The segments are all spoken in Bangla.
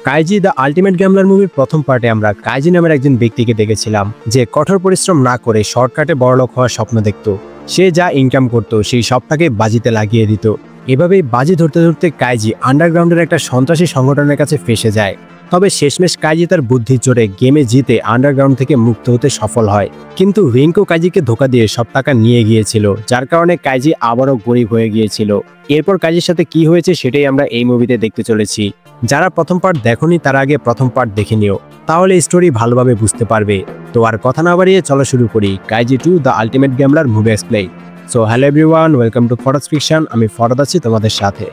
কাইজি দ্য আল্টিমেট গ্যাম্বলার মুভির প্রথম পার্টে আমরা কাইজি নামের একজন ব্যক্তিকে দেখেছিলাম যে কঠোর পরিশ্রম না করে শর্টকাটে বড়লোক হওয়ার স্বপ্ন দেখত। সে যা ইনকাম করত সেই সবটাকে বাজিতে লাগিয়ে দিত। এভাবেই বাজি ধরতে ধরতে কাইজি আন্ডারগ্রাউন্ডের একটা সন্ত্রাসী সংগঠনের কাছে ফেসে যায়। তবে শেষমেশ কাইজি তার বুদ্ধির জোরে গেমে জিতে আন্ডারগ্রাউন্ড থেকে মুক্ত হতে সফল হয়। কিন্তু রিঙ্কো কাইজিকে ধোকা দিয়ে সব টাকা নিয়ে গিয়েছিল, যার কারণে কাইজি আবারও গরিব হয়ে গিয়েছিল। এরপর কাইজির সাথে কি হয়েছে সেটাই আমরা এই মুভিতে দেখতে চলেছি। যারা প্রথম পার্ট দেখোনি তারা আগে প্রথম পার্ট দেখে নিও, তাহলে স্টোরি ভালোভাবে বুঝতে পারবে। তো আর কথা না বাড়িয়ে চলো শুরু করি Kaiji 2 the ultimate gambler movie explain. So hello everyone, welcome to Farad fiction. আমি ফরদ আছি তোমাদের সাথে।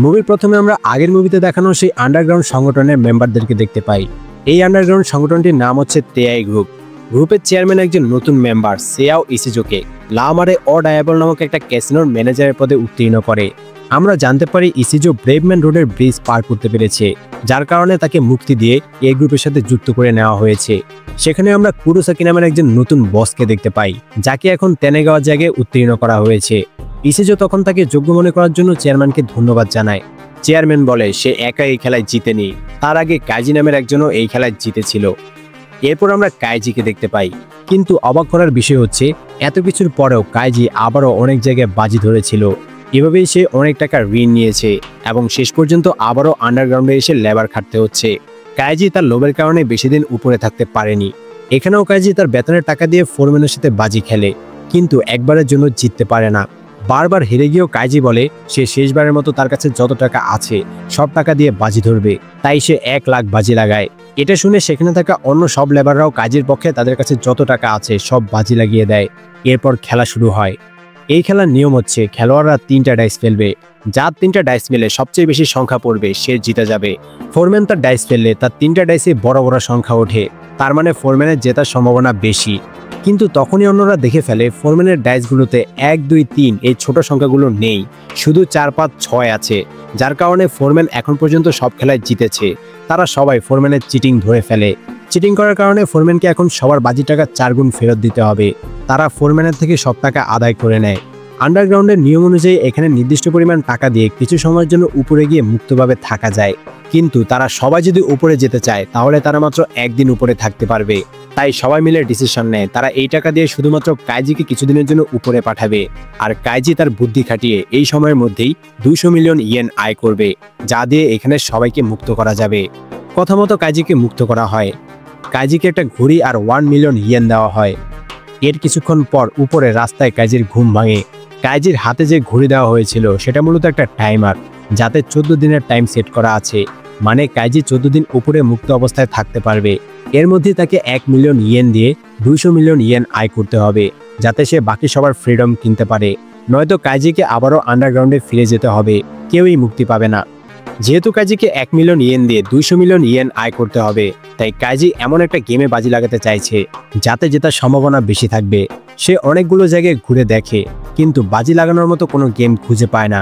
মুভির প্রথমে আমরা আগের মুভিতে দেখানো সেই আন্ডারগ্রাউন্ড সংগঠনের মেম্বারদেরকে দেখতে পাই। এই আন্ডারগ্রাউন্ড সংগঠনটির নাম হচ্ছে তেয়াই গ্রুপ। গ্রুপের চেয়ারম্যান একজন নতুন মেম্বার সেয়াও ইসিজোকে লামারে ও ডায়াবল নামক একটা ক্যাসিনোর ম্যানেজারের পদে উত্তীর্ণ করে। আমরা জানতে পারি ইসিজো ব্রেভম্যান রোডের ব্রিজ পার করতে পেরেছে, যার কারণে তাকে মুক্তি দিয়ে এই গ্রুপের সাথে যুক্ত করে নেওয়া হয়েছে। সেখানে আমরা কুরোসাকি নামের একজন নতুন বসকে দেখতে পাই, যাকে এখন তেনেগাওয়া জায়গায় উত্তীর্ণ করা হয়েছে। ইসিজো তখন তাকে যোগ্য মনে করার জন্য চেয়ারম্যানকে ধন্যবাদ জানায়। চেয়ারম্যান বলে সে একা এই খেলায় জিতেনি, তার আগে কাইজি নামের একজনও এই খেলায় জিতেছিল। এরপর আমরা কাইজিকে দেখতে পাই, কিন্তু অবাক করার বিষয় হচ্ছে এত কিছুর পরেও কাইজি আবারও অনেক জায়গায় বাজি ধরেছিল। এভাবেই সে অনেক টাকা ঋণ নিয়েছে এবং শেষ পর্যন্ত আবারও আন্ডারগ্রাউন্ডে এসে লেবার খাটতে হচ্ছে। কাইজি তার লোভের কারণে বেশি দিন উপরে থাকতে পারেনি। এখানেও কাইজি তার বেতনের টাকা দিয়ে ফোরম্যানের সাথে বাজি খেলে, কিন্তু একবারের জন্য জিততে পারে না। বারবার হেরে গিয়েও কাইজি বলে সে শেষবারের মতো তার কাছে যত টাকা আছে সব টাকা দিয়ে বাজি ধরবে, তাই সে 1 লাখ বাজি লাগায়। এটা শুনে সেখানে থাকা অন্য সব লেবাররাও কাইজির পক্ষে তাদের কাছে যত টাকা আছে সব বাজি লাগিয়ে দেয়। এরপর খেলা শুরু হয়। এই খেলার নিয়ম হচ্ছে খেলোয়াড়রা 3টা ডাইস ফেলবে, যার 3টা ডাইস মেলে সবচেয়ে বেশি সংখ্যা পড়বে সে জিতে যাবে। ফোরম্যান তার ডাইস ফেললে তার 3টা ডাইসে বড় বড় সংখ্যা ওঠে, তার মানে ফোরম্যানের জেতার সম্ভাবনা বেশি। কিন্তু তখনই অন্যরা দেখে ফেলে ফোরম্যানের ডাইসগুলোতে 1, 2, 3 এই ছোট সংখ্যাগুলো নেই, শুধু 4, 5, 6 আছে, যার কারণে ফোরম্যান এখন পর্যন্ত সব খেলায় জিতেছে। তারা সবাই ফোরম্যানের চিটিং ধরে ফেলে। চিটিং করার কারণে ফোরম্যানকে এখন সবার বাজি টাকা 4 গুণ ফেরত দিতে হবে। তারা ফোরম্যানের থেকে সব টাকা আদায় করে নেয়। আন্ডারগ্রাউন্ডের নিয়ম অনুযায়ী এখানে নির্দিষ্ট পরিমাণ টাকা দিয়ে কিছু সময়ের জন্য উপরে গিয়ে মুক্তভাবে থাকা যায়, কিন্তু তারা সবাই যদি উপরে যেতে চায় তাহলে তারা মাত্র 1 দিন উপরে থাকতে পারবে। তাই সবাই মিলে ডিসিশন নেয় তারা এই টাকা দিয়ে শুধুমাত্র কাইজিকে কিছুদিনের জন্য উপরে পাঠাবে, আর কাইজি তার বুদ্ধি খাটিয়ে এই সময়ের মধ্যেই 200 মিলিয়ন ইয়েন আয় করবে, যা দিয়ে এখানে সবাইকে মুক্ত করা যাবে। কথা মতো কাইজিকে মুক্ত করা হয়। কাইজিকে একটা ঘড়ি আর 1 মিলিয়ন ইয়েন দেওয়া হয়। এর কিছুক্ষণ পর উপরে রাস্তায় কাইজির ঘুম ভাঙে। কাইজির হাতে যে ঘড়ি দেওয়া হয়েছিল সেটা মূলত একটা টাইমার, যাতে 14 দিনের টাইম সেট করা আছে, মানে কাইজি 14 দিন উপরে মুক্ত অবস্থায় থাকতে পারবে। এর মধ্যে তাকে 1 মিলিয়ন ইয়েন দিয়ে 200 মিলিয়ন ইয়েন আয় করতে হবে, যাতে সে বাকি সবার ফ্রিডম কিনতে পারে, নয়তো কাইজিকে আবারও আন্ডারগ্রাউন্ডে ফিরে যেতে হবে, কেউই মুক্তি পাবে না। যেহেতু কাইজিকে 1 মিলিয়ন ইয়েন দিয়ে 200 মিলিয়ন ইয়েন আয় করতে হবে, তাই কাইজি এমন একটা গেমে বাজি লাগাতে চাইছে যাতে জেতার সম্ভাবনা বেশি থাকবে। সে অনেকগুলো জায়গায় ঘুরে দেখে, কিন্তু বাজি লাগানোর মতো কোনো গেম খুঁজে পায় না।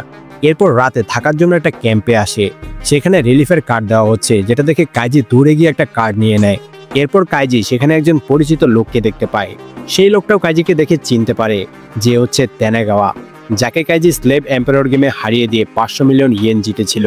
এরপর রাতে থাকার জন্য একটা ক্যাম্পে আসে। সেখানে রিলিফের কার্ড দেওয়া হচ্ছে, যেটা দেখে কাইজি দূরে গিয়ে একটা কার্ড নিয়ে নেয়। এরপর কাইজি সেখানে একজন পরিচিত লোককে দেখতে পায়। সেই লোকটাও কাইজিকে দেখে চিনতে পারে, যে হচ্ছে তেনেগাওয়া, যাকে কাইজি স্লেভ এম্পায়ার গেমে হারিয়ে দিয়ে 500 মিলিয়ন ইয়েন জিতেছিল।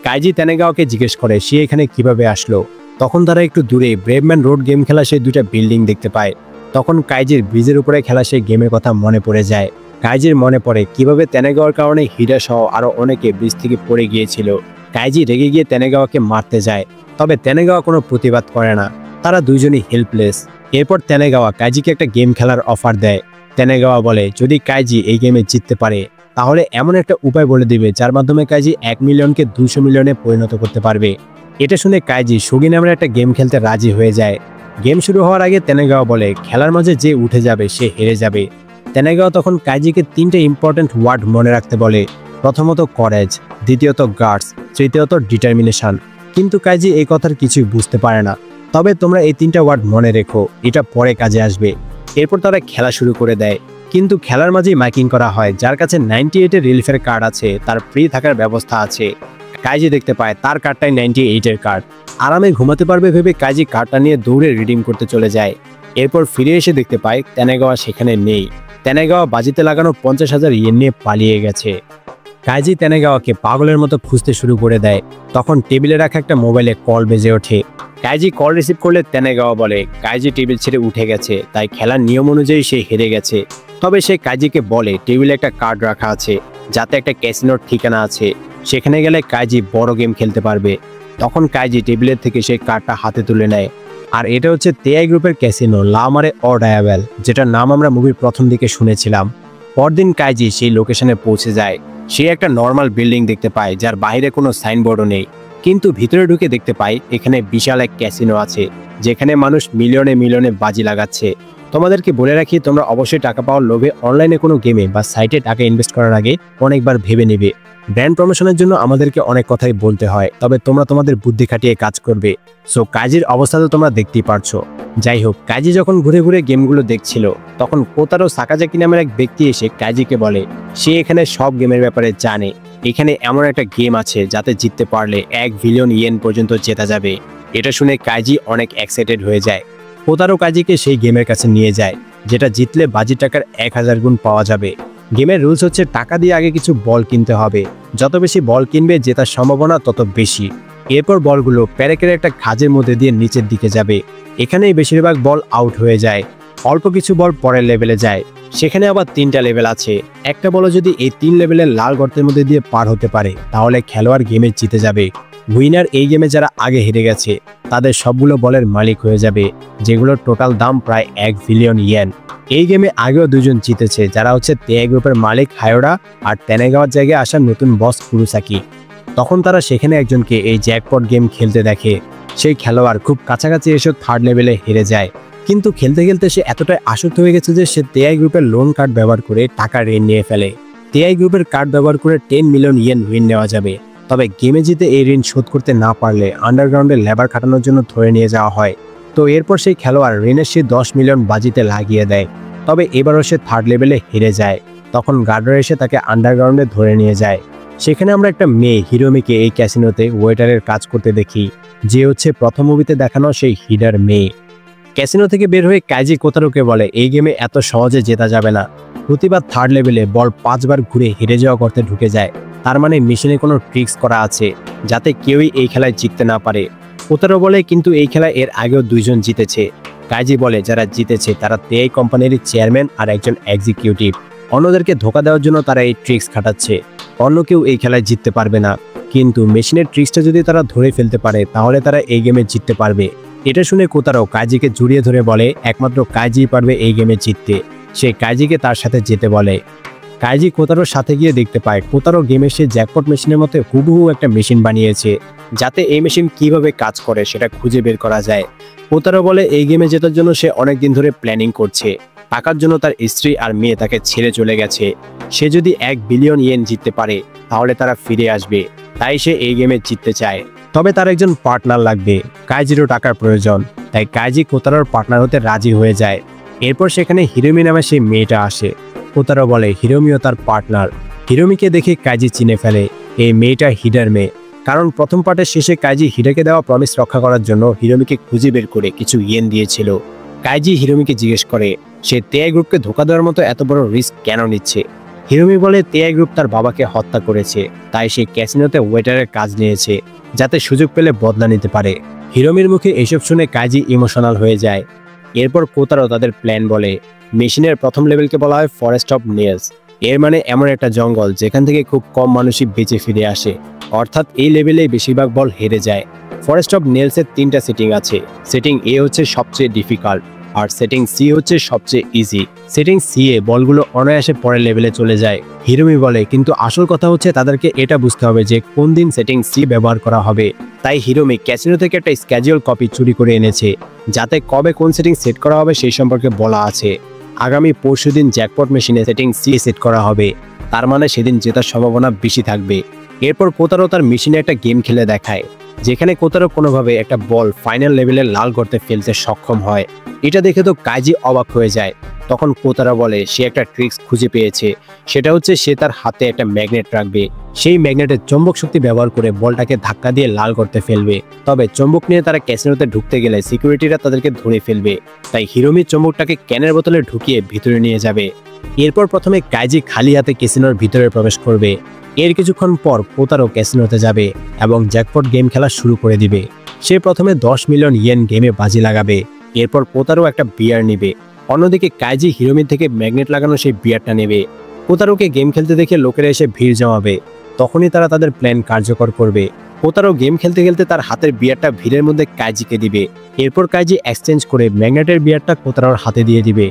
কাইজি তেনেগাওয়াকে জিজ্ঞেস করে সে এখানে কিভাবে আসলো। তখন তারা একটু দূরে ব্রেভম্যান রোড গেম খেলা সেই 2টা বিল্ডিং দেখতে পায়। তখন কাইজির ব্রিজের উপরে খেলা সেই গেমের কথা মনে পড়ে যায়। কাইজির মনে পড়ে কিভাবে তেনেগাওয়ার কারণে হিরা সহ আরো অনেকে ব্রিজ থেকে পড়ে গিয়েছিল। কাইজি রেগে গিয়ে তেনেগাওয়াকে মারতে যায়, তবে তেনেগাওয়া কোনো প্রতিবাদ করে না, তারা দুইজনই হেল্পলেস। এরপর তেনেগাওয়া কাইজিকে একটা গেম খেলার অফার দেয়। তেনেগাওয়া বলে যদি কাইজি এই গেমে জিততে পারে তাহলে এমন একটা উপায় বলে দিবে যার মাধ্যমে কাইজি 1 মিলিয়নকে 200 মিলিয়নে পরিণত করতে পারবে। এটা শুনে কাইজি সুগি নামের একটা গেম খেলতে রাজি হয়ে যায়। গেম শুরু হওয়ার আগে তেনেগাওয়া বলে খেলার মাঝে যে উঠে যাবে সে হেরে যাবে। তেনেগাওয়া তখন কাইজিকে 3টে ইম্পর্টেন্ট ওয়ার্ড মনে রাখতে বলে, প্রথমত করেজ, দ্বিতীয়ত গার্ডস, তৃতীয়ত ডিটারমিনেশন। কিন্তু কাইজি এই কথার কিছুই বুঝতে পারে না। তবে তোমরা এই 3টা ওয়ার্ড মনে রেখো, এটা পরে কাজে আসবে। এরপর তারা খেলা শুরু করে দেয়, কিন্তু খেলার মাঝেই মাইকিং করা হয় যার কাছে 98 রিলিফের কার্ড আছে তার ফ্রি থাকার ব্যবস্থা আছে। কাইজি দেখতে পায় তার কার্ডটাই 98 কার্ড। আরামে ঘুমাতে পারবে ভেবে কাইজি কার্ডটা নিয়ে দৌড়ে রিডিম করতে চলে যায়। এরপর ফিরে এসে দেখতে পায় তেনেগাওয়া সেখানে নেই। তেনেগাওয়া বাজিতে লাগানো 50,000 ইয়েন নিয়ে পালিয়ে গেছে। কাইজি তেনেগাওয়াকে পাগলের মতো খুঁজতে শুরু করে দেয়। তখন টেবিলে রাখা একটা মোবাইলে কল বেজে ওঠে। কাইজি কল রিসিভ করলে তেনেগাওয়া বলে কাইজি টেবিল ছেড়ে উঠে গেছে, তাই খেলার নিয়ম অনুযায়ী সে হেরে গেছে। তবে সে কাইজিকে বলে টেবিলে একটা কার্ড রাখা আছে, যাতে একটা ক্যাসিনোর ঠিকানা আছে, সেখানে গেলে কাইজি বড় গেম খেলতে পারবে। তখন কাইজি টেবিলের থেকে সেই কার্ডটা হাতে তুলে নেয়। আর এটা হচ্ছে তেআই গ্রুপের ক্যাসিনো লা মারে অর ডায়াবেল, যেটার নাম আমরা মুভির প্রথম দিকে শুনেছিলাম। পরদিন কাইজি সেই লোকেশনে পৌঁছে যায়। সে একটা নর্মাল বিল্ডিং দেখতে পায়, যার বাইরে কোনো সাইনবোর্ডও নেই, কিন্তু ভিতরে ঢুকে দেখতে পায় এখানে বিশাল এক ক্যাসিনো আছে, যেখানে মানুষ মিলিয়নে মিলিয়নে বাজি লাগাচ্ছে। তোমাদেরকে বলে রাখি, তোমরা অবশ্যই টাকা পাওয়ার লোভে অনলাইনে কোনো গেমে বা সাইটে টাকা ইনভেস্ট করার আগে অনেকবার ভেবে নেবে। ব্র্যান্ড প্রমোশনের জন্য আমাদেরকে অনেক কথাই বলতে হয়, তবে তোমরা তোমাদের বুদ্ধি খাটিয়ে কাজ করবে। সো কাইজির অবস্থা তো তোমরা দেখতেই পারছো। যাই হোক, কাইজি যখন ঘুরে ঘুরে গেমগুলো দেখছিল, তখন কোতারো সাকাজাকি নামের এক ব্যক্তি এসে কাইজিকে বলে সে এখানে সব গেমের ব্যাপারে জানে। এখানে এমন একটা গেম আছে যাতে জিততে পারলে 1 বিলিয়ন ইয়েন পর্যন্ত জেতা যাবে। এটা শুনে কাইজি অনেক এক্সাইটেড হয়ে যায়। কোতারো কাইজিকে সেই গেমের কাছে নিয়ে যায়, যেটা জিতলে বাজি টাকার 1000 গুণ পাওয়া যাবে। গেমের রুলস হচ্ছে টাকা দিয়ে আগে কিছু বল কিনতে হবে, যত বেশি বল কিনবে জেতার সম্ভাবনা তত বেশি। এরপর বলগুলো প্যারেকের একটা খাঁজের মধ্যে দিয়ে নিচের দিকে যাবে। এখানেই বেশিরভাগ বল আউট হয়ে যায়। অল্প কিছু বল পরের লেভেলে যায়, সেখানে আবার 3টা লেভেল আছে। একটা বল যদি এই 3 লেভেলের লাল গর্তের মধ্যে দিয়ে পার হতে পারে, তাহলে খেলোয়াড় গেমে জিতে যাবে। উইনার এই গেমে যারা আগে হেরে গেছে তাদের সবগুলো বলের মালিক হয়ে যাবে, যেগুলোর টোটাল দাম প্রায় 1 বিলিয়ন ইয়েন। এই গেমে আগেও 2 জন জিতেছে, যারা হচ্ছে তেআই গ্রুপের মালিক হায়োরা আর তেনেগাওয়ার জায়গায় আসা নতুন বস কুরুসাকি। তখন তারা সেখানে একজনকে এই জ্যাকপট গেম খেলতে দেখে। সেই খেলোয়াড় খুব কাছাকাছি এসে 3rd লেভেলে হেরে যায়, কিন্তু খেলতে খেলতে সে এতটাই আসক্ত হয়ে গেছে যে সে তেআই গ্রুপের লোন কার্ড ব্যবহার করে টাকা ঋণ নিয়ে ফেলে। তেআই গ্রুপের কার্ড ব্যবহার করে 10 মিলিয়ন ইয়েন ঋণ নেওয়া যাবে। তবে গেমে জিতে এই ঋণ শোধ করতে না পারলে আন্ডারগ্রাউন্ডে লেবার খাটানোর জন্য ধরে নিয়ে যাওয়া হয়। তো এরপর সেই খেলোয়াড় ঋণের সে 10 মিলিয়ন বাজিতে লাগিয়ে দেয়। তবে এবারও সে 3rd লেভেলে হেরে যায়। তখন গার্ডরা এসে তাকে আন্ডারগ্রাউন্ডে ধরে নিয়ে যায়। সেখানে আমরা একটা মেয়ে হিরোমিকে এই ক্যাসিনোতে ওয়েটারের কাজ করতে দেখি, যে হচ্ছে প্রথম মুভিতে দেখানো সেই হিডার মেয়ে। ক্যাসিনো থেকে বের হয়ে কাইজি কোতারোকে বলে এই গেমে এত সহজে জেতা যাবে না। প্রতিবার 3rd লেভেলে বল 5 বার ঘুরে হেরে যাওয়া করতে ঢুকে যায়, তার মানে মেশিনে কোনো ট্রিক্স করা আছে যাতে কেউই এই খেলায় জিততে না পারে। কোতারো বলে কিন্তু এই খেলায় এর আগেও 2 জন জিতেছে। কাইজি বলে যারা জিতেছে তারা তেআই কোম্পানির চেয়ারম্যান আর একজন এক্সিকিউটিভ। অন্যদেরকে ধোকা দেওয়ার জন্য তারা এই ট্রিক্স খাটাচ্ছে। অন্য কেউ এই খেলায় জিততে পারবে না, কিন্তু মেশিনের ট্রিক্সটা যদি তারা ধরে ফেলতে পারে তাহলে তারা এই গেমে জিততে পারবে। এটা শুনে কোতারো কাইজিকে জড়িয়ে ধরে বলে একমাত্র কাইজিই পারবে এই গেমে জিততে। সে কাইজিকে তার সাথে যেতে বলে। কাইজি কোতারোর সাথে গিয়ে দেখতে পায় কোতারো গেমে সে জ্যাকপট মেশিনের মতো হুবহু একটা মেশিন বানিয়েছে, যাতে এই মেশিন কিভাবে কাজ করে সেটা খুঁজে বের করা যায়। কোতারো বলে এই গেমে জেতার জন্য সে অনেকদিন ধরে প্ল্যানিং করছে। টাকার জন্য তার স্ত্রী আর মেয়ে তাকে ছেড়ে চলে গেছে। সে যদি 1 বিলিয়ন ইয়েন জিততে পারে তাহলে তারা ফিরে আসবে, তাই সে এই গেমে জিততে চায়। তবে তার একজন পার্টনার লাগবে। কাইজিরও টাকার প্রয়োজন, তাই কাইজি কোতারোর পার্টনার হতে রাজি হয়ে যায়। এরপর সেখানে হিরোমি নামে সেই মেয়েটা আসে। কোতারো বলে হিরোমিও তার পার্টনার। হিরোমিকে দেখে কাইজি চিনে ফেলে এই মেয়েটা হিডার মেয়ে, কারণ প্রথম পার্টের শেষে কাইজি হিডাকে দেওয়া প্রমিস রক্ষা করার জন্য হিরোমিকে খুঁজে বের করে কিছু ইয়েন দিয়েছিল। কাইজি হিরোমিকে জিজ্ঞেস করে সে তেআই গ্রুপকে ধোকা দেওয়ার মতো এত বড় রিস্ক কেন নিচ্ছে। হিরোমি বলে তেআই গ্রুপ তার বাবাকে হত্যা করেছে, তাই সে ক্যাসিনোতে ওয়েটারের কাজ নিয়েছে, যাতে সুযোগ পেলে বদলা নিতে পারে। হিরোমির মুখে এসব শুনে কাইজি ইমোশনাল হয়ে যায়। এরপর কোতারো তাদের প্ল্যান বলে। মেশিনের প্রথম লেভেলকে বলা হয় ফরেস্ট অফ নেলস। এর মানে এমন একটা জঙ্গল যেখান থেকে খুব কম মানুষই বেঁচে ফিরে আসে, অর্থাৎ এই লেভেলেই বেশিরভাগ বল হেরে যায়। ফরেস্ট অফ নেলসের 3টা সেটিং আছে। সেটিং এ হচ্ছে সবচেয়ে ডিফিকাল্ট, আর সেটিং সি হচ্ছে সবচেয়ে ইজি। সেটিং সি এ বলগুলো অনায়াসে পরের লেভেলে চলে যায়। হিরোমি বলে কিন্তু আসল কথা হচ্ছে তাদেরকে এটা বুঝতে হবে যে কোন দিন সেটিং সি ব্যবহার করা হবে। তাই হিরোমি ক্যাসিনো থেকে একটা স্ক্যাজুয়াল কপি চুরি করে এনেছে, যাতে কবে কোন সেটিং সেট করা হবে সেই সম্পর্কে বলা আছে। আগামী পরশুদিন জ্যাকপট মেশিনে সেটিং সি সেট করা হবে, তার মানে সেদিন জেতার সম্ভাবনা বেশি থাকবে। এরপর কোতারো তার মেশিনে একটা গেম খেলে দেখায়, যেখানে কোতারো কোনোভাবে একটা বল ফাইনাল লেভেলের লাল গর্তে ফেলতে সক্ষম হয়। এটা দেখে তো কাইজি অবাক হয়ে যায়। তখন কোতারো বলে সে একটা ট্রিক্স খুঁজে পেয়েছে, সেটা হচ্ছে সে তার হাতে একটা ম্যাগনেট রাখবে, সেই ম্যাগনেটের চৌম্বক শক্তি ব্যবহার করে বলটাকে ধাক্কা দিয়ে লাল করতে ফেলবে। তবে চৌম্বক নিয়ে তারা ক্যাসিনোতে ঢুকতে গেলে সিকিউরিটিরা তাদেরকে ধরে ফেলবে, তাই হিরোমি চৌম্বকটাকে ক্যানের বোতলে ঢুকিয়ে ভিতরে নিয়ে যাবে। এরপর প্রথমে কাইজি খালি হাতে ক্যাসিনোর ভিতরে প্রবেশ করবে। এর কিছুক্ষণ পর কোতারো ক্যাসিনোতে যাবে এবং জ্যাকপট গেম খেলা শুরু করে দিবে। সে প্রথমে 10 মিলিয়ন ইয়েন গেমে বাজি লাগাবে, এরপর কোতারো একটা বিয়ার নেবে। অন্যদিকে কাইজি হিরোমির থেকে ম্যাগনেট লাগানো সেই বিয়ারটা নেবে। কোতারোকে গেম খেলতে দেখে লোকেরা এসে ভিড় জমাবে, তখনই তারা তাদের প্ল্যান কার্যকর করবে। কোতারো গেম খেলতে খেলতে তার হাতের বিয়ারটা ভিড়ের মধ্যে কাইজিকে দিবে। এরপর কাইজি এক্সচেঞ্জ করে ম্যাগনেটের বিয়ারটা কোতারোর হাতে দিয়ে দিবে।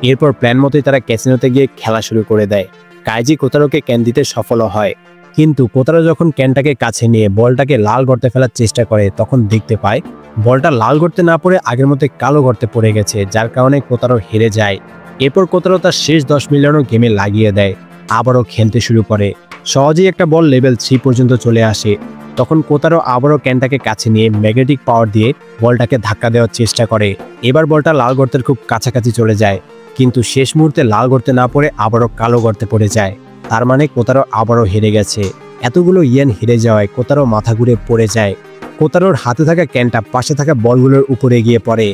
এরপর প্ল্যান মতোই তারা ক্যাসিনোতে গিয়ে খেলা শুরু করে দেয়। কাইজি কোতারোকে ক্যান দিতে সফল হয়, কিন্তু কোতারো যখন ক্যানটাকে কাছে নিয়ে বলটাকে লাল গর্তে ফেলার চেষ্টা করে তখন দেখতে পায় বলটা লাল গর্তে না পড়ে আগের মতো কালো গর্তে পড়ে গেছে, যার কারণে কোতারো হেরে যায়। এরপর কোতারো তার শেষ 10 মিলিয়নও গেমে লাগিয়ে দেয়, আবারও খেলতে শুরু করে। সহজেই একটা বল লেভেল 3 পর্যন্ত চলে আসে। তখন কোতারো আবারও ক্যানটাকে কাছে নিয়ে ম্যাগনেটিক পাওয়ার দিয়ে বলটাকে ধাক্কা দেওয়ার চেষ্টা করে। এবার বলটা লাল গর্তের খুব কাছাকাছি চলে যায়, কিন্তু শেষ মুহূর্তে লাল গর্তে না পড়ে আবারও কালো গর্তে পড়ে যায়। তার মানে কোতারো আবারও হেরে গেছে। এতগুলো ইয়েন হেরে যাওয়ায় কোতারো মাথা ঘুরে পড়ে যায়। কোতারোর হাতে থাকা ক্যানটা পাশে থাকা বলগুলোর উপরে গিয়ে পড়ে।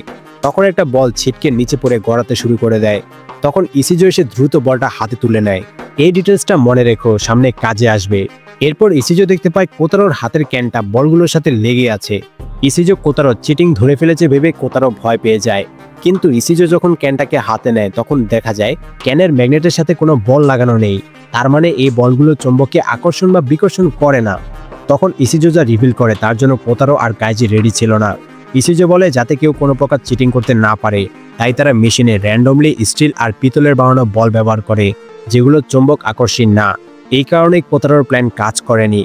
তখন একটা বল ছিটকে নিচে পড়ে গড়াতে শুরু করে দেয়। তখন ইসিজো এসে দ্রুত বলটা হাতে তুলে নেয়। এই ডিটেলসটা মনে রেখো, সামনে কাজে আসবে। এরপর ইসিজো দেখতে পায় কোতারোর হাতের ক্যানটা বলগুলোর সাথে লেগে আছে। ইসিজো কোতারো চিটিং ধরে ফেলেছে ভেবে কোতারো ভয় পেয়ে যায়, কিন্তু ইসিজো যখন ক্যানটাকে হাতে নেয় তখন দেখা যায় ক্যানের ম্যাগনেটের সাথে কোনো বল লাগানো নেই। তার মানে এই বলগুলো চুম্বককে আকর্ষণ বা বিকর্ষণ করে না। তখন ইসিজো যা রিভিল করে তার জন্য কোতারো আর কাইজি রেডি ছিল না। ইসিজো বলে যাতে কেউ কোনো প্রকার চিটিং করতে না পারে, তাই তারা মেশিনে র্যান্ডমলি স্টিল আর পিতলের বানানো বল ব্যবহার করে, যেগুলো চুম্বক আকর্ষণ না। এই কারণে কোতারোর প্ল্যান কাজ করেনি।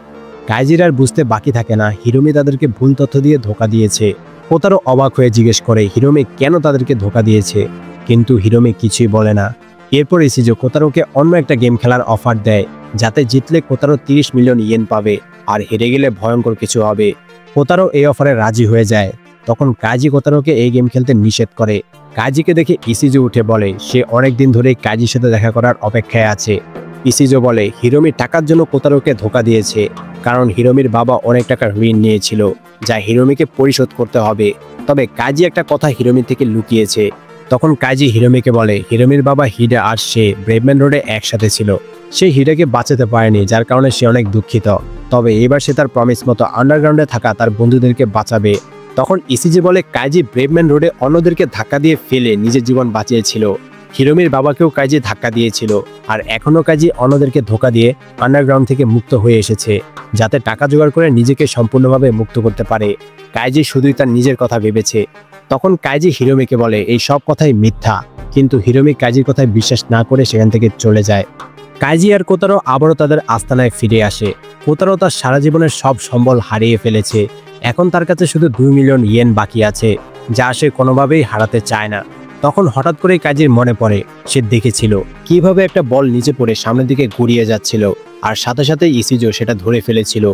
কাইজির আর বুঝতে বাকি থাকে না হিরোমি তাদেরকে ভুল তথ্য দিয়ে ধোকা দিয়েছে। কোতারো অবাক হয়ে জিজ্ঞেস করে হিরোমি কেন তাদেরকে ধোকা দিয়েছে, কিন্তু হিরোমি কিছুই বলে না। এরপর ইসিজো কোতারোকে অন্য একটা গেম খেলার অফার দেয়, যাতে জিতলে কোতারো 30 মিলিয়ন ইয়েন পাবে আর হেরে গেলে ভয়ঙ্কর কিছু হবে। কোতারো এই অফারে রাজি হয়ে যায়। তখন কাইজি কোতারোকে এই গেম খেলতে নিষেধ করে। কাইজিকে দেখে ইসিজো উঠে বলে সে অনেকদিন ধরে কাইজির সাথে দেখা করার অপেক্ষায় আছে। ইসিজো বলে হিরোমি টাকার জন্য কোতারোকে ধোকা দিয়েছে, কারণ হিরোমির বাবা অনেক টাকার ঋণ নিয়েছিল যা হিরোমিকে পরিশোধ করতে হবে। তবে কাইজি একটা কথা হিরোমি থেকে লুকিয়েছে। তখন কাইজি হিরোমিকে বলে হিরোমির বাবা হিডা আর সে ব্রেভম্যান রোডে একসাথে ছিল, সে হিডাকে বাঁচাতে পারেনি, যার কারণে সে অনেক দুঃখিত। তবে এবার সে তার প্রমিস মতো আন্ডারগ্রাউন্ডে থাকা তার বন্ধুদেরকে বাঁচাবে। তখন ইসিজি বলে কাইজি ব্রেভম্যান রোডে অন্যদেরকে ধাক্কা দিয়ে ফেলে নিজের জীবন বাঁচিয়েছিল। হিরোমির বাবাকেও কাইজি ধাক্কা দিয়েছিল, আর এখনও কাইজি অন্যদেরকে ধোকা দিয়ে আন্ডারগ্রাউন্ড থেকে মুক্ত হয়ে এসেছে, যাতে টাকা জোগাড় করে নিজেকে সম্পূর্ণভাবে মুক্ত করতে পারে। কাইজি শুধুই তার নিজের কথা ভেবেছে। তখন কাইজি হিরোমিকে বলে এই সব কথাই মিথ্যা, কিন্তু হিরোমি কাইজির কথায় বিশ্বাস না করে সেখান থেকে চলে যায়। কাইজি আর কোতারো আবারও তাদের আস্তানায় ফিরে আসে। কোতারো তার সারা জীবনের সব সম্বল হারিয়ে ফেলেছে, এখন তার কাছে শুধু 2 মিলিয়ন ইয়েন বাকি আছে, যা সে কোনোভাবেই হারাতে চায় না। তখন হঠাৎ করে কাইজির মনে পড়ে সে দেখেছিল কিভাবে একটা বল নিচে পড়ে সামনের দিকে গড়িয়ে যাচ্ছিল, আর সাথে সাথে ইসিজো সেটা ধরে ফেলেছিল।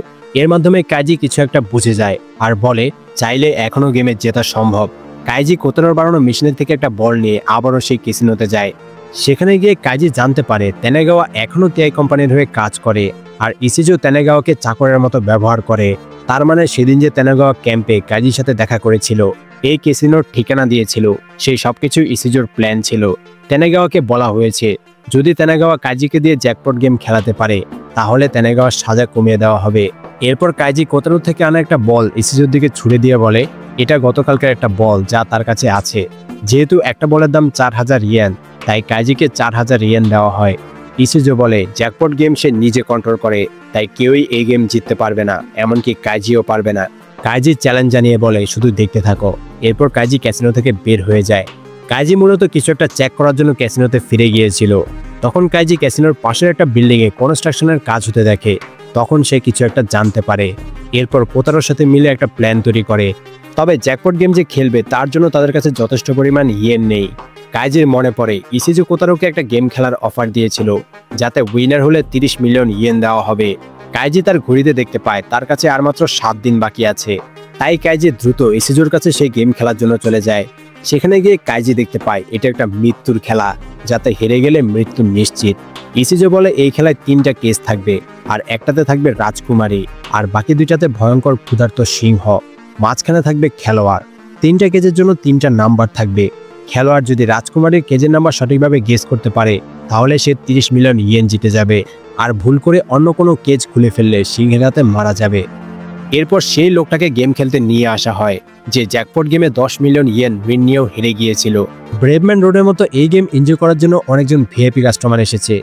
এর মাধ্যমে কাইজি কিছু একটা বুঝে যায় আর বলে চাইলে এখনো গেমে জেতা সম্ভব। কাইজি কোতারোর বানানো মেশিনের থেকে একটা বল নিয়ে আবারও সেই ক্যাসিনোতে যায়। সেখানে গিয়ে কাইজি জানতে পারে তেনেগাওয়া এখনো টিআই কোম্পানির হয়ে কাজ করে, আর ইসিজো তেনেগাওয়াকে চাকরের মতো ব্যবহার করে। তার মানে সেদিন যে তেনেগাওয়া ক্যাম্পে কাইজির সাথে দেখা করেছিল, এই ক্যাসিনোর ঠিকানা দিয়েছিল, সেই সবকিছু ইসিজোর প্ল্যান ছিল। তেনেগাওয়াকে বলা হয়েছে যদি তেনেগাওয়া কাইজিকে দিয়ে জ্যাকপট গেম খেলাতে পারে তাহলে তেনেগাওয়ার সাজা কমিয়ে দেওয়া হবে। এরপর কাইজি কোতারো থেকে আনা একটা বল ইসিজোর দিকে ছুড়ে দিয়ে বলে এটা গতকালকার একটা বল যা তার কাছে আছে। যেহেতু একটা বলের দাম 4000 ইয়েন, তাই কাইজিকে 4000 ইয়েন দেওয়া হয়। ইসিজো বলে জ্যাকপট গেম সে নিজে কন্ট্রোল করে, তাই কেউই এই গেম জিততে পারবে না, এমনকি কাইজিও পারবে না। কাইজি চ্যালেঞ্জ জানিয়ে বলে শুধু দেখতে থাকো। এরপর কাইজি ক্যাসিনো থেকে বের হয়ে যায়। কাইজি মূলত কিছু একটা চেক করার জন্য ক্যাসিনোতে ফিরে গিয়েছিল। তখন কাইজি ক্যাসিনোর পাশের একটা বিল্ডিংয়ে কনস্ট্রাকশনের কাজ হতে দেখে, তখন সে কিছু একটা জানতে পারে। এরপর কোতারোর সাথে মিলে একটা প্ল্যান তৈরি করে। তবে জ্যাকপট গেম যে খেলবে তার জন্য তাদের কাছে যথেষ্ট পরিমাণ ইয়েন নেই। কাইজির মনে পড়ে ইসিজো কোতারোকে একটা গেম খেলার অফার দিয়েছিল, যাতে উইনার হলে 30 মিলিয়ন ইয়েন দেওয়া হবে। কাইজি তার ঘড়িতে দেখতে পায় তার কাছে আর মাত্র 7 দিন বাকি আছে, তাই কাইজি দ্রুত ইসিজোর কাছে সেই গেম খেলার জন্য চলে যায়। সেখানে গিয়ে কাইজি দেখতে পায় এটা একটা মৃত্যুর খেলা, যাতে হেরে গেলে মৃত্যু নিশ্চিত। ইসিজো বলে এই খেলায় 3টা কেস থাকবে, আর একটাতে থাকবে রাজকুমারী, আর বাকি 2টাতে ভয়ঙ্কর ক্ষুধার্ত সিংহ। মাঝখানে থাকবে খেলোয়াড়। 3টা কেজের জন্য 3টা নাম্বার থাকবে। খেলোয়াড় যদি রাজকুমারীর কেজের নাম্বার সঠিকভাবে গেস করতে পারে তাহলে সে 30 মিলিয়ন ইয়েন জিতে যাবে, আর ভুল করে অন্য কোনো কেজ খুলে ফেললে সিংহের হাতে মারা যাবে। এরপর সেই লোকটাকে গেম খেলতে নিয়ে আসা হয়, যে জ্যাকপট গেমে 10 মিলিয়ন ইয়েন উইন নিয়েও হেরে গিয়েছিল। ব্রেভম্যান রোডের মতো এই গেম এনজয় করার জন্য অনেকজন ভিআইপি কাস্টমার এসেছে।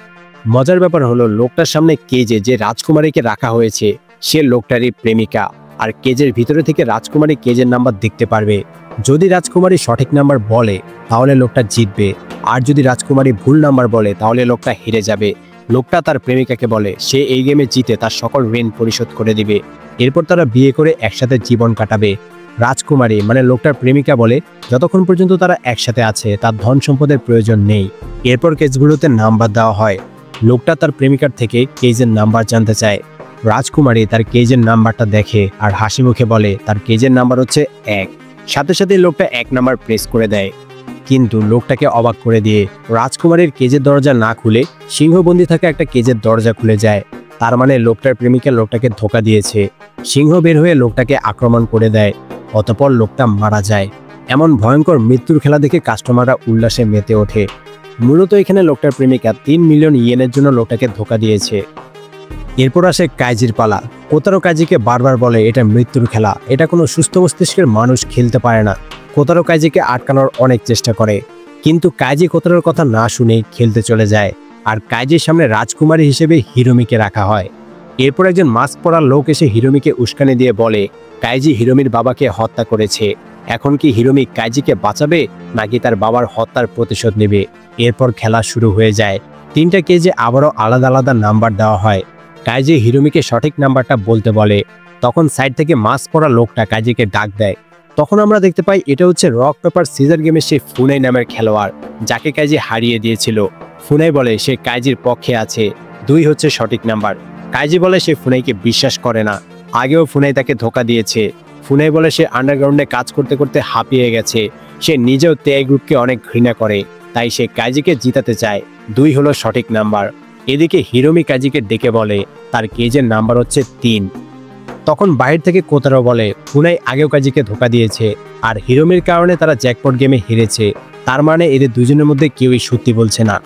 মজার ব্যাপার হলো লোকটার সামনে কেজে যে রাজকুমারীকে রাখা হয়েছে সে লোকটারই প্রেমিকা, আর কেজের ভিতরে থেকে রাজকুমারী কেজের নাম্বার দেখতে পারবে। যদি রাজকুমারী সঠিক নাম্বার বলে তাহলে লোকটা জিতবে, আর যদি রাজকুমারী ভুল নাম্বার বলে তাহলে লোকটা হেরে যাবে। লোকটা তার প্রেমিকাকে বলে সে এই গেমে জিতে তার সকল ঋণ পরিশোধ করে দিবে। এরপর তারা বিয়ে করে একসাথে জীবন কাটাবে। রাজকুমারী মানে লোকটার প্রেমিকা বলে যতক্ষণ পর্যন্ত তারা একসাথে আছে তার ধন সম্পদের প্রয়োজন নেই। এরপর কেসগুলোতে নাম্বার দেওয়া হয়। লোকটা তার প্রেমিকার থেকে কেজের নাম্বার জানতে চায়। রাজকুমারী তার কেজের নাম্বারটা দেখে আর হাসি মুখে বলে তার কেজের নাম্বার হচ্ছে 1। সাথে সাথে লোকটা 1 নাম্বার প্রেস করে দেয়, কিন্তু লোকটাকে অবাক করে দিয়ে রাজকুমারীর কেজের দরজা না খুলে সিংহবন্দি থাকা একটা কেজের দরজা খুলে যায়। তার মানে লোকটার প্রেমিকা লোকটাকে ধোকা দিয়েছে। সিংহ বের হয়ে লোকটাকে আক্রমণ করে দেয়, অতঃপর লোকটা মারা যায়। এমন ভয়ঙ্কর মৃত্যুর খেলা দেখে কাস্টমাররা উল্লাসে মেতে ওঠে। মূলত এখানে লোকটার প্রেমিকা 3 মিলিয়ন ইয়েনের জন্য লোকটাকে ধোকা দিয়েছে। এরপর আসে কাইজির পালা। কোতারো কাইজিকে বারবার বলে এটা মৃত্যুর খেলা, এটা কোনো সুস্থ মস্তিষ্কের মানুষ খেলতে পারে না। কোতারো কাইজিকে আটকানোর অনেক চেষ্টা করে, কিন্তু কাইজি কোতারোর কথা না শুনে খেলতে চলে যায়, আর কাইজির সামনে রাজকুমারী হিসেবে হিরোমিকে রাখা হয়। এরপর একজন মাস্ক পরা লোক এসে হিরোমিকে উস্কানি দিয়ে বলে কাইজি হিরোমির বাবাকে হত্যা করেছে। এখন কি হিরোমি কাইজিকে বাঁচাবে নাকি তার বাবার হত্যার প্রতিশোধ নেবে? এরপর খেলা শুরু হয়ে যায়। 3টা কেজে আবারও আলাদা আলাদা নাম্বার দেওয়া হয়। কাইজি হিরোমিকে সঠিক নাম্বারটা বলতে বলে। তখন সাইড থেকে মাস্ক পরা লোকটা কাইজিকে ডাক দেয়। তখন আমরা দেখতে পাই এটা হচ্ছে রক পেপার সিজার গেমের সেই ফুনাই নামের খেলোয়াড়, যাকে কাইজি হারিয়ে দিয়েছিল। ফুনাই বলে সে কাইজির পক্ষে আছে, 2 হচ্ছে সঠিক নাম্বার। কাইজি বলে সে ফুনাইকে বিশ্বাস করে না, আগেও ফুনাই তাকে ধোকা দিয়েছে। ফুনাই বলে সে আন্ডারগ্রাউন্ডে কাজ করতে করতে হাঁপিয়ে গেছে, সে নিজেও তেয়াই গ্রুপকে অনেক ঘৃণা করে, তাই সে কাইজিকে জিতাতে চায়। 2 হলো সঠিক নাম্বার। এদিকে হিরোমি কাইজিকে ডেকে বলে তার কেজের নাম্বার হচ্ছে 3। তখন বাইরে থেকে কোতারো বলে ফুনাই আগেও কাইজিকে ধোকা দিয়েছে, আর হিরোমির কারণে তারা জ্যাকপট গেমে হেরেছে, তার মানে এদের দুজনের মধ্যে কেউই সত্যি বলছে না।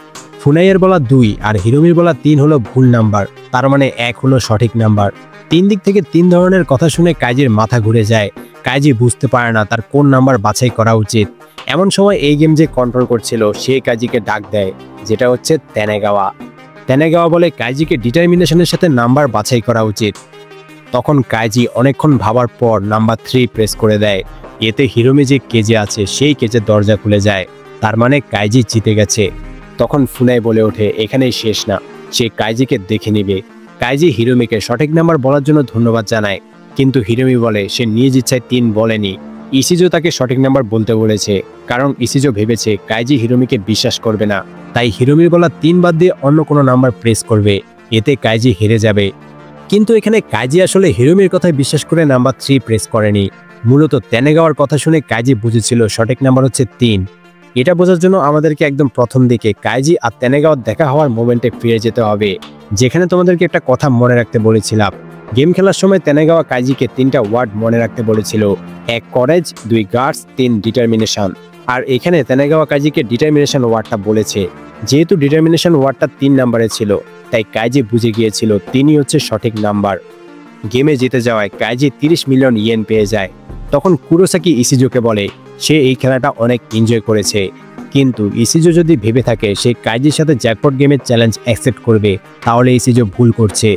ফুনাইয়ের বলা 2 আর হিরোমির বলা 3 হলো ভুল নাম্বার, তার মানে 1 হলো সঠিক নাম্বার। 3 দিক থেকে 3 ধরনের কথা শুনে কাইজির মাথা ঘুরে যায়। কাইজি বুঝতে পারে না তার কোন নাম্বার বাছাই করা উচিত। এমন সময় এই গেম যে কন্ট্রোল করছিল সে কাইজিকে ডাক দেয়, যেটা হচ্ছে তেনেগাওয়া। তেনেগাওয়া বলে কাইজিকে ডিটারমিনেশনের সাথে নাম্বার বাছাই করা উচিত। তখন কাইজি অনেকক্ষণ ভাবার পর নাম্বার 3 প্রেস করে দেয়। এতে হিরোমি যে কেজে আছে সেই কেজের দরজা খুলে যায়, তার মানে কাইজি জিতে গেছে। তখন ফুনাই বলে ওঠে এখানেই শেষ না, সে কাইজিকে দেখে নিবে। কাইজি হিরোমিকে সঠিক নাম্বার বলার জন্য ধন্যবাদ জানায়, কিন্তু হিরোমি বলে সে নিজ ইচ্ছায় 3 বলেনি। ইসিজো তাকে সঠিক নাম্বার বলতে বলেছে, কারণ ইসিজো ভেবেছে কাইজি হিরোমিকে বিশ্বাস করবে না, তাই হিরোমির বলা 3 বাদ দিয়ে অন্য কোনো নাম্বার প্রেস করবে, এতে কাইজি হেরে যাবে। কিন্তু এখানে কাইজি আসলে হিরোমির কথায় বিশ্বাস করে নাম্বার 3 প্রেস করেনি। মূলত তেনেগাওয়ার কথা শুনে কাইজি বুঝেছিল সঠিক নাম্বার হচ্ছে 3। এটা বোঝার জন্য আমাদেরকে একদম প্রথম দিকে কাইজি আর তেনেগাওয়ার দেখা হওয়ার মোমেন্টে ফিরে যেতে হবে, যেখানে তোমাদেরকে একটা কথা মনে রাখতে বলেছিলাম। গেম খেলার সময় তেনেগাওয়া কাইজিকে 3টা ওয়ার্ড মনে রাখতে বলেছিল, 1 করেজ, 2 গার্ডস, 3 ডিটারমিনেশন। আর এখানে তেনেগাওয়া কাইজিকে ডিটারমিনেশন ওয়ার্ডটা বলেছে। যেহেতু ডিটারমিনেশন ওয়ার্ডটা 3 নাম্বারে ছিল, তাই কাইজি বুঝে গিয়েছিল 3ই হচ্ছে সঠিক নাম্বার। গেমে জিতে যাওয়ায় কাইজি 30 মিলিয়ন ইয়েন পেয়ে যায়। তখন কুরোসাকি ইসিজোকে বলে সে এই খেলাটা অনেক এনজয় করেছে, কিন্তু ইসিজো যদি ভেবে থাকে সে কাইজির সাথে জ্যাকপট গেমের চ্যালেঞ্জ অ্যাকসেপ্ট করবে, তাহলে ইসিজো ভুল করছে।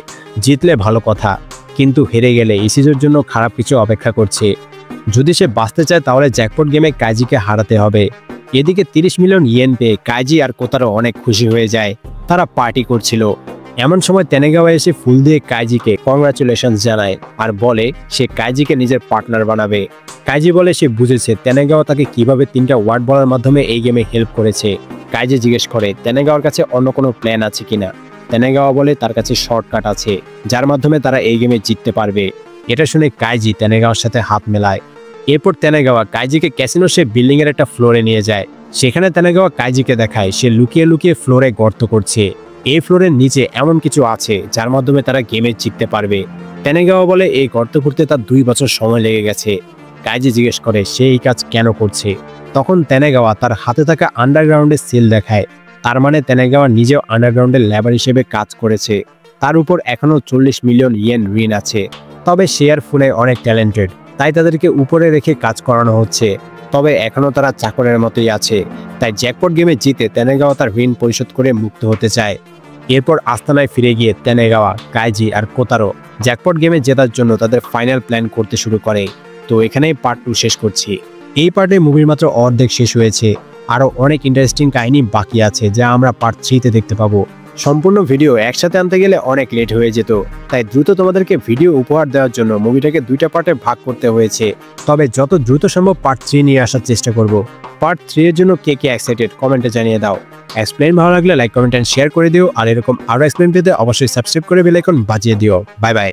জিতলে ভালো কথা, কিন্তু হেরে গেলে ইসিজোর জন্য খারাপ কিছু অপেক্ষা করছে। যদি সে বাঁচতে চায় তাহলে জ্যাকপট গেমে কাইজিকে হারাতে হবে। এদিকে 30 মিলিয়ন ইয়েন পেয়ে কাইজি আর কোতারো অনেক খুশি হয়ে যায়, তারা পার্টি করছিল। এমন সময় তেনেগাওয়া এসে ফুল দিয়ে কাইজিকে কংগ্রাচুলেশনস জানায় আর বলে সে কাইজিকে নিজের পার্টনার বানাবে। কাইজি বলে সে বুঝেছে তেনেগাওয়া তাকে কিভাবে 3টা ওয়ার্ড বলার মাধ্যমে এই গেমে হেল্প করেছে। কাইজি জিজ্ঞেস করে তেনেগাওয়ার কাছে অন্য কোনো প্ল্যান আছে কিনা। তেনেগাওয়া বলে তার কাছে শর্টকাট আছে, যার মাধ্যমে তারা এই গেমে জিততে পারবে। এটা শুনে কাইজি তেনেগাওয়ার সাথে হাত মেলায়। এরপর তেনাগাওয়া কাইজিকে ক্যাসিনো সে বিল্ডিং এর একটা ফ্লোরে নিয়ে যায়। সেখানে তেনাগাওয়া কাইজিকে দেখায় সে লুকিয়ে লুকিয়ে ফ্লোরে গর্ত করছে। এই ফ্লোরের নিচে এমন কিছু আছে যার মাধ্যমে তারা গেমে জিততে পারবে। তেনাগাওয়া বলে এই গর্ত করতে তার 2 বছর সময় লেগে গেছে। কাইজি জিজ্ঞেস করে সে এই কাজ কেন করছে। তখন তেনাগাওয়া তার হাতে থাকা আন্ডারগ্রাউন্ডের সিল দেখায়। তার মানে তেনাগাওয়া নিজেও আন্ডারগ্রাউন্ডের লেবার হিসেবে কাজ করেছে। তার উপর এখনো 40 মিলিয়ন ইয়েন ঋণ আছে। তবে সে আর ফুনে অনেক ট্যালেন্টেড, তাই তাদেরকে উপরে রেখে কাজ করানো হচ্ছে। তবে এখনো তারা চাকরের মতোই আছে। তাই জ্যাকপট গেমে জিতে তেনাগাওয়া তার ঋণ পরিশোধ করে মুক্ত হতে চায়। এরপর আস্তানায় ফিরে গিয়ে তেনাগাওয়া, কাইজি আর কোতারো জ্যাকপট গেমে জেতার জন্য তাদের ফাইনাল প্ল্যান করতে শুরু করে। তো এখানেই পার্ট 2 শেষ করছি। এই পার্টে মুভির মাত্র অর্ধেক শেষ হয়েছে। আরও অনেক ইন্টারেস্টিং কাহিনী বাকি আছে যা আমরা পার্ট 3-তে দেখতে পাবো। সম্পূর্ণ ভিডিও একসাথে আনতে গেলে অনেক লেট হয়ে যেত, তাই দ্রুত তোমাদেরকে ভিডিও উপহার দেওয়ার জন্য মুভিটাকে 2টা পার্টে ভাগ করতে হয়েছে। তবে যত দ্রুত সম্ভব পার্ট 3 নিয়ে আসার চেষ্টা করব। পার্ট 3 এর জন্য কে কে এক্সাইটেড কমেন্টে জানিয়ে দাও। এক্সপ্লেন ভালো লাগলে লাইক কমেন্ট এন্ড শেয়ার করে দিও। আর এরকম আরও এক্সপ্লেন পেতে অবশ্যই সাবস্ক্রাইব করে বেল আইকন বাজিয়ে দিও। Bye bye.